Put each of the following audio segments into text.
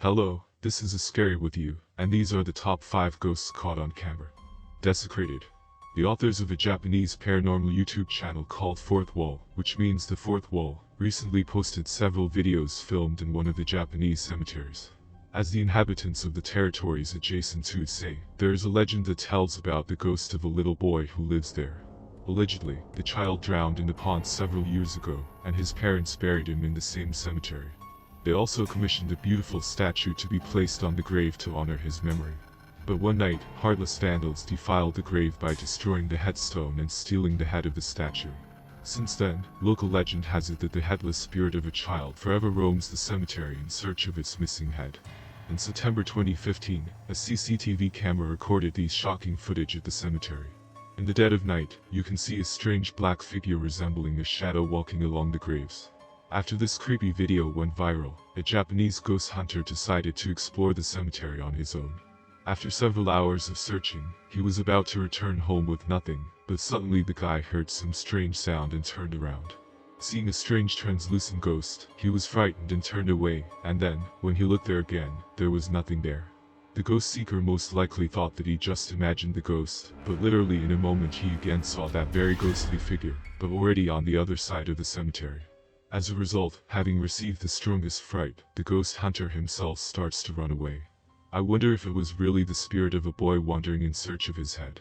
Hello, this is a Scary with you, and these are the top 5 ghosts caught on camera. Desecrated. The authors of a Japanese paranormal YouTube channel called Fourth Wall, which means the fourth wall, recently posted several videos filmed in one of the Japanese cemeteries. As the inhabitants of the territories adjacent to it say, there is a legend that tells about the ghost of a little boy who lives there. Allegedly, the child drowned in the pond several years ago, and his parents buried him in the same cemetery. They also commissioned a beautiful statue to be placed on the grave to honor his memory. But one night, heartless vandals defiled the grave by destroying the headstone and stealing the head of the statue. Since then, local legend has it that the headless spirit of a child forever roams the cemetery in search of its missing head. In September 2015, a CCTV camera recorded these shocking footage at the cemetery. In the dead of night, you can see a strange black figure resembling a shadow walking along the graves. After this creepy video went viral, a Japanese ghost hunter decided to explore the cemetery on his own. After several hours of searching, he was about to return home with nothing, but suddenly the guy heard some strange sound and turned around. Seeing a strange translucent ghost, he was frightened and turned away, and then, when he looked there again, there was nothing there. The ghost seeker most likely thought that he just imagined the ghost, but literally in a moment he again saw that very ghostly figure, but already on the other side of the cemetery. As a result, having received the strongest fright, the ghost hunter himself starts to run away. I wonder if it was really the spirit of a boy wandering in search of his head.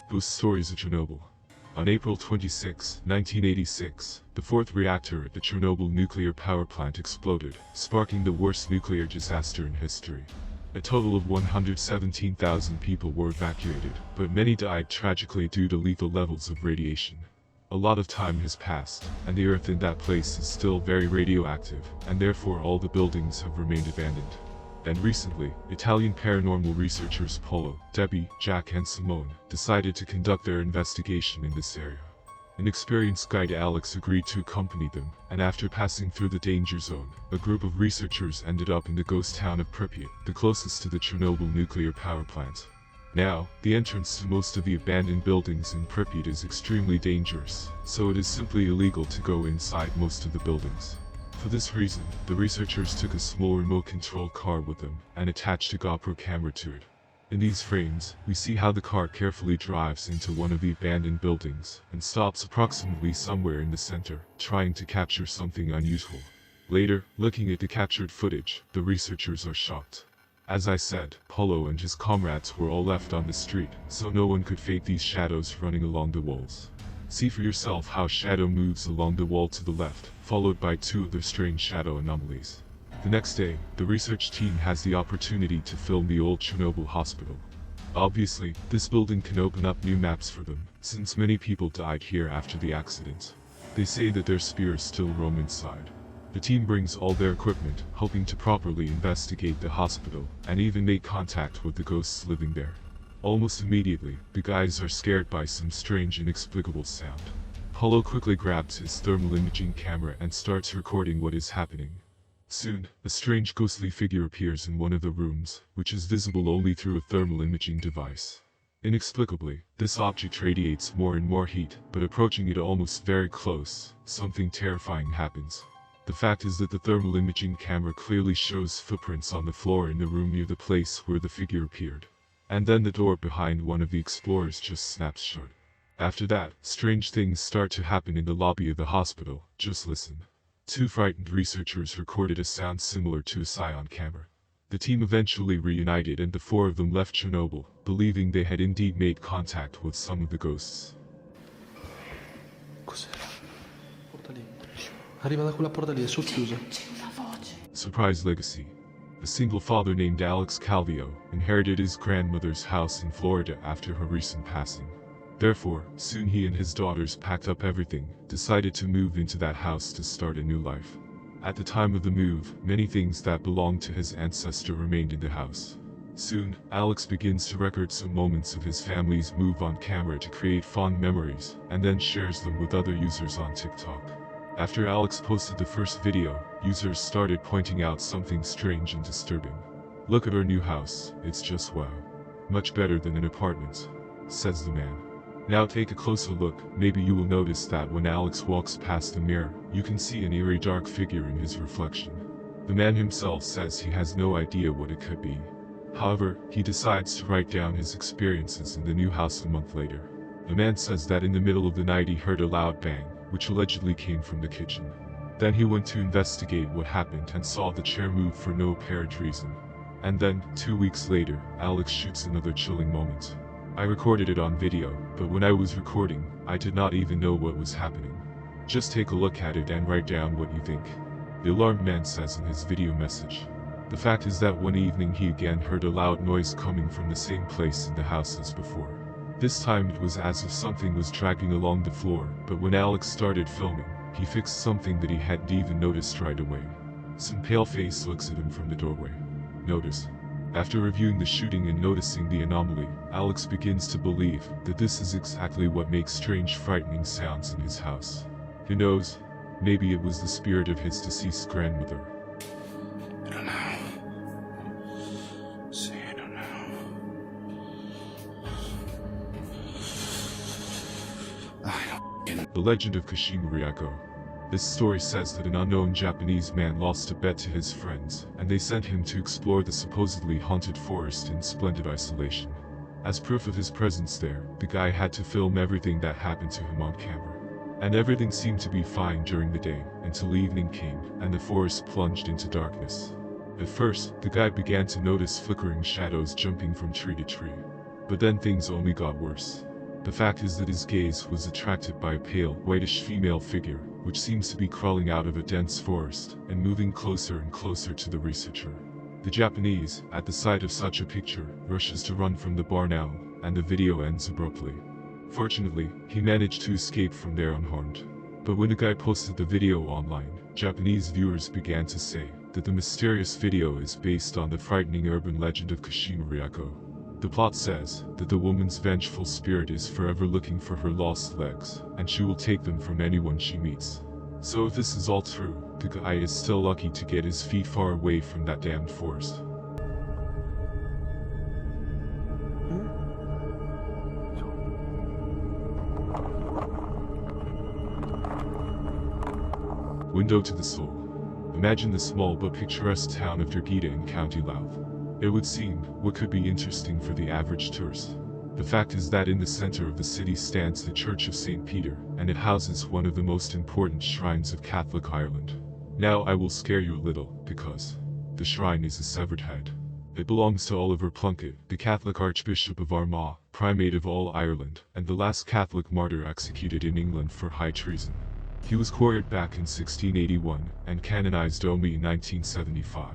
Ghost Stories of Chernobyl. On April 26, 1986, the fourth reactor at the Chernobyl nuclear power plant exploded, sparking the worst nuclear disaster in history. A total of 117,000 people were evacuated, but many died tragically due to lethal levels of radiation. A lot of time has passed, and the earth in that place is still very radioactive, and therefore all the buildings have remained abandoned. And recently, Italian paranormal researchers Paolo, Debbie, Jack and Simone decided to conduct their investigation in this area. An experienced guide Alex agreed to accompany them, and after passing through the danger zone, a group of researchers ended up in the ghost town of Pripyat, the closest to the Chernobyl nuclear power plant. Now, the entrance to most of the abandoned buildings in Pripyat is extremely dangerous, so it is simply illegal to go inside most of the buildings. For this reason, the researchers took a small remote-controlled car with them, and attached a GoPro camera to it. In these frames, we see how the car carefully drives into one of the abandoned buildings, and stops approximately somewhere in the center, trying to capture something unusual. Later, looking at the captured footage, the researchers are shocked. As I said, Polo and his comrades were all left on the street, so no one could fake these shadows running along the walls. See for yourself how shadow moves along the wall to the left, followed by two other strange shadow anomalies. The next day, the research team has the opportunity to film the old Chernobyl hospital. Obviously, this building can open up new maps for them, since many people died here after the accident. They say that their spirits still roam inside. The team brings all their equipment, hoping to properly investigate the hospital, and even make contact with the ghosts living there. Almost immediately, the guys are scared by some strange inexplicable sound. Polo quickly grabs his thermal imaging camera and starts recording what is happening. Soon, a strange ghostly figure appears in one of the rooms, which is visible only through a thermal imaging device. Inexplicably, this object radiates more and more heat, but approaching it almost very close, something terrifying happens. The fact is that the thermal imaging camera clearly shows footprints on the floor in the room near the place where the figure appeared. And then the door behind one of the explorers just snaps shut. After that, strange things start to happen in the lobby of the hospital. Just listen. Two frightened researchers recorded a sound similar to a sigh on camera. The team eventually reunited and the four of them left Chernobyl, believing they had indeed made contact with some of the ghosts. Cos'era? Porta lì. Arriva da quella porta lì, è socchiusa. Surprise legacy. A single father named Alex Calvio inherited his grandmother's house in Florida after her recent passing. Therefore, soon he and his daughters packed up everything, decided to move into that house to start a new life. At the time of the move, many things that belonged to his ancestor remained in the house. Soon, Alex begins to record some moments of his family's move on camera to create fond memories, and then shares them with other users on TikTok. After Alex posted the first video, users started pointing out something strange and disturbing. "Look at our new house, it's just wow. Much better than an apartment," says the man. Now take a closer look. Maybe you will notice that when Alex walks past the mirror, you can see an eerie dark figure in his reflection. The man himself says he has no idea what it could be. However, he decides to write down his experiences in the new house a month later. The man says that in the middle of the night he heard a loud bang, which allegedly came from the kitchen. Then he went to investigate what happened and saw the chair move for no apparent reason. And then, 2 weeks later, Alex shoots another chilling moment. I recorded it on video, but when I was recording, I did not even know what was happening. Just take a look at it and write down what you think. The alarmed man says in his video message. The fact is that one evening he again heard a loud noise coming from the same place in the house as before. This time it was as if something was dragging along the floor, but when Alex started filming, he fixed something that he hadn't even noticed right away. Some pale face looks at him from the doorway. Notice. After reviewing the shooting and noticing the anomaly, Alex begins to believe that this is exactly what makes strange frightening sounds in his house. Who knows? Maybe it was the spirit of his deceased grandmother. I don't know. Say I don't know. I don't. The legend of Kashima Ryako. This story says that an unknown Japanese man lost a bet to his friends, and they sent him to explore the supposedly haunted forest in splendid isolation. As proof of his presence there, the guy had to film everything that happened to him on camera. And everything seemed to be fine during the day, until evening came, and the forest plunged into darkness. At first, the guy began to notice flickering shadows jumping from tree to tree. But then things only got worse. The fact is that his gaze was attracted by a pale, whitish female figure, which seems to be crawling out of a dense forest, and moving closer and closer to the researcher. The Japanese, at the sight of such a picture, rushes to run from the barn owl, and the video ends abruptly. Fortunately, he managed to escape from there unharmed. But when the guy posted the video online, Japanese viewers began to say that the mysterious video is based on the frightening urban legend of Kashima Ryako. The plot says that the woman's vengeful spirit is forever looking for her lost legs, and she will take them from anyone she meets. So if this is all true, the guy is still lucky to get his feet far away from that damned forest. Window to the soul. Imagine the small but picturesque town of Drogheda in County Louth. It would seem what could be interesting for the average tourist. The fact is that in the center of the city stands the Church of St. Peter, and it houses one of the most important shrines of Catholic Ireland. Now I will scare you a little, because the shrine is a severed head. It belongs to Oliver Plunkett, the Catholic Archbishop of Armagh, Primate of all Ireland, and the last Catholic martyr executed in England for high treason. He was quartered back in 1681, and canonized only in 1975.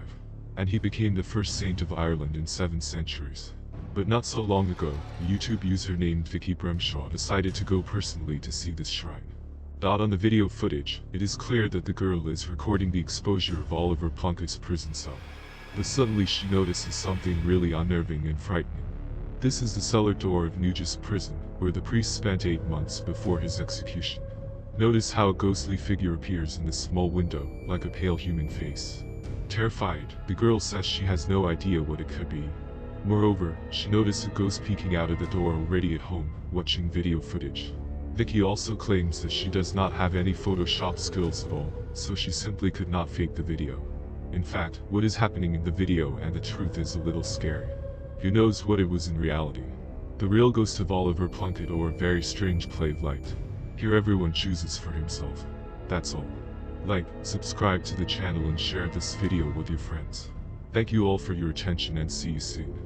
And he became the first saint of Ireland in 7 centuries. But not so long ago, a YouTube user named Vicky Bremshaw decided to go personally to see this shrine. On the video footage, it is clear that the girl is recording the exposure of Oliver Plunkett's prison cell. But suddenly she notices something really unnerving and frightening. This is the cellar door of Nugis prison, where the priest spent 8 months before his execution. Notice how a ghostly figure appears in this small window, like a pale human face. Terrified, the girl says she has no idea what it could be. Moreover, she noticed a ghost peeking out of the door already at home, watching video footage. Vicky also claims that she does not have any Photoshop skills at all, so she simply could not fake the video. In fact, what is happening in the video and the truth is a little scary. Who knows what it was in reality? The real ghost of Oliver Plunkett or a very strange play of light? Here everyone chooses for himself. That's all. Like, subscribe to the channel and share this video with your friends. Thank you all for your attention and see you soon.